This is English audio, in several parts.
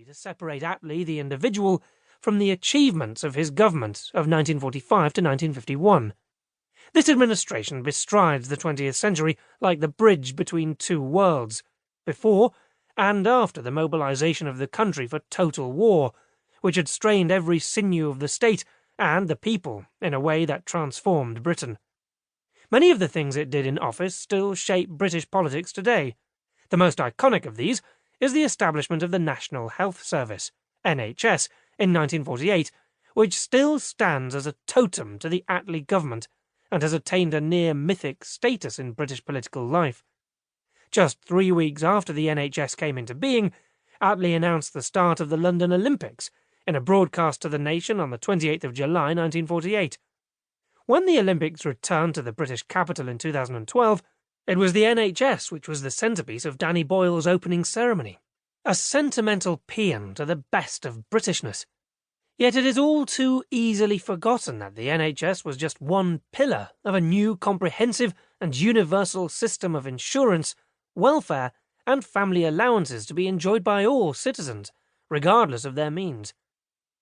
to separate Attlee, the individual, from the achievements of his government of 1945 to 1951. This administration bestrides the 20th century like the bridge between two worlds, before and after the mobilization of the country for total war, which had strained every sinew of the state and the people in a way that transformed Britain. Many of the things it did in office still shape British politics today. The most iconic of these is the establishment of the National Health Service, NHS, in 1948, which still stands as a totem to the Attlee government and has attained a near mythic status in British political life. Just 3 weeks after the NHS came into being, Attlee announced the start of the London Olympics in a broadcast to the nation on the 28th of July 1948. When the Olympics returned to the British capital in 2012, it was the NHS which was the centrepiece of Danny Boyle's opening ceremony, a sentimental paean to the best of Britishness. Yet it is all too easily forgotten that the NHS was just one pillar of a new comprehensive and universal system of insurance, welfare, and family allowances to be enjoyed by all citizens, regardless of their means.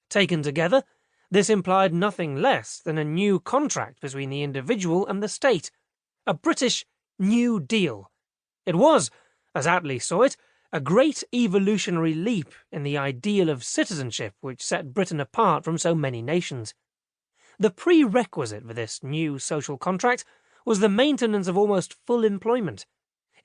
Taken together, this implied nothing less than a new contract between the individual and the state, a British New Deal. It was, as Attlee saw it, a great evolutionary leap in the ideal of citizenship which set Britain apart from so many nations. The prerequisite for this new social contract was the maintenance of almost full employment.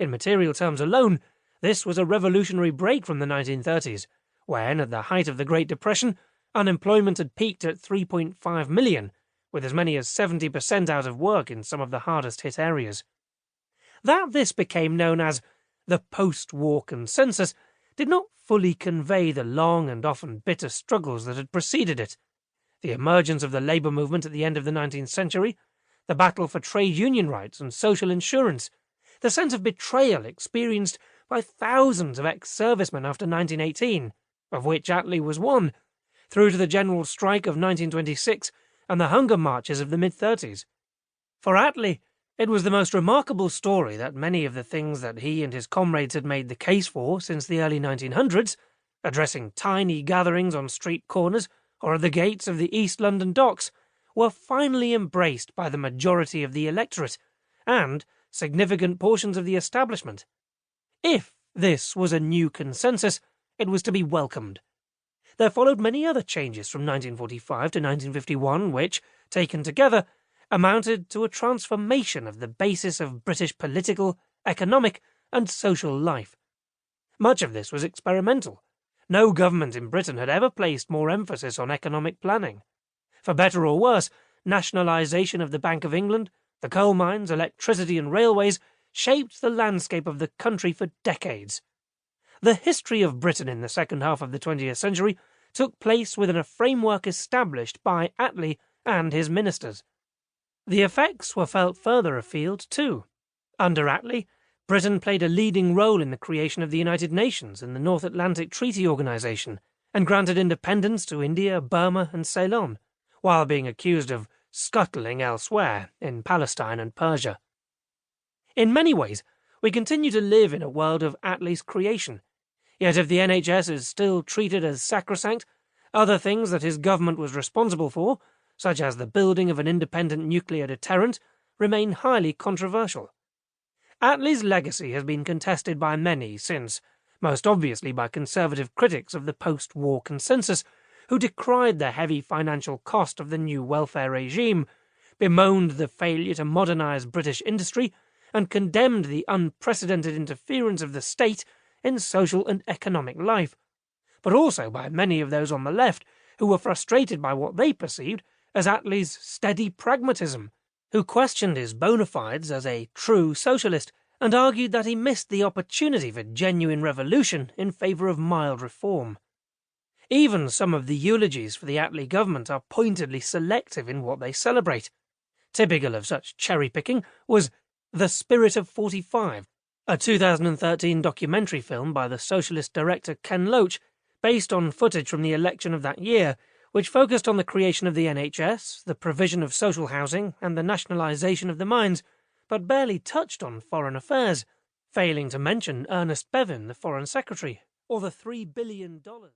In material terms alone, this was a revolutionary break from the 1930s, when, at the height of the Great Depression, unemployment had peaked at 3.5 million, with as many as 70% out of work in some of the hardest-hit areas. That this became known as the post-war consensus did not fully convey the long and often bitter struggles that had preceded it. The emergence of the labour movement at the end of the 19th century, the battle for trade union rights and social insurance, the sense of betrayal experienced by thousands of ex-servicemen after 1918, of which Attlee was one, through to the general strike of 1926 and the hunger marches of the mid-30s. For Attlee, it was the most remarkable story that many of the things that he and his comrades had made the case for since the early 1900s, addressing tiny gatherings on street corners or at the gates of the East London docks, were finally embraced by the majority of the electorate and significant portions of the establishment. If this was a new consensus, it was to be welcomed. There followed many other changes from 1945 to 1951 which, taken together, amounted to a transformation of the basis of British political, economic, and social life. Much of this was experimental. No government in Britain had ever placed more emphasis on economic planning. For better or worse, nationalisation of the Bank of England, the coal mines, electricity and railways shaped the landscape of the country for decades. The history of Britain in the second half of the 20th century took place within a framework established by Attlee and his ministers. The effects were felt further afield, too. Under Attlee, Britain played a leading role in the creation of the United Nations and the North Atlantic Treaty Organization, and granted independence to India, Burma and Ceylon, while being accused of scuttling elsewhere in Palestine and Persia. In many ways, we continue to live in a world of Attlee's creation, yet if the NHS is still treated as sacrosanct, other things that his government was responsible for, such as the building of an independent nuclear deterrent, remain highly controversial. Attlee's legacy has been contested by many since, most obviously by conservative critics of the post-war consensus, who decried the heavy financial cost of the new welfare regime, bemoaned the failure to modernise British industry, and condemned the unprecedented interference of the state in social and economic life, but also by many of those on the left who were frustrated by what they perceived as Attlee's steady pragmatism, who questioned his bona fides as a true socialist and argued that he missed the opportunity for genuine revolution in favour of mild reform. Even some of the eulogies for the Attlee government are pointedly selective in what they celebrate. Typical of such cherry-picking was The Spirit of 45, a 2013 documentary film by the socialist director Ken Loach, based on footage from the election of that year, which focused on the creation of the NHS, the provision of social housing, and the nationalisation of the mines, but barely touched on foreign affairs, failing to mention Ernest Bevin, the Foreign Secretary, or the $3 billion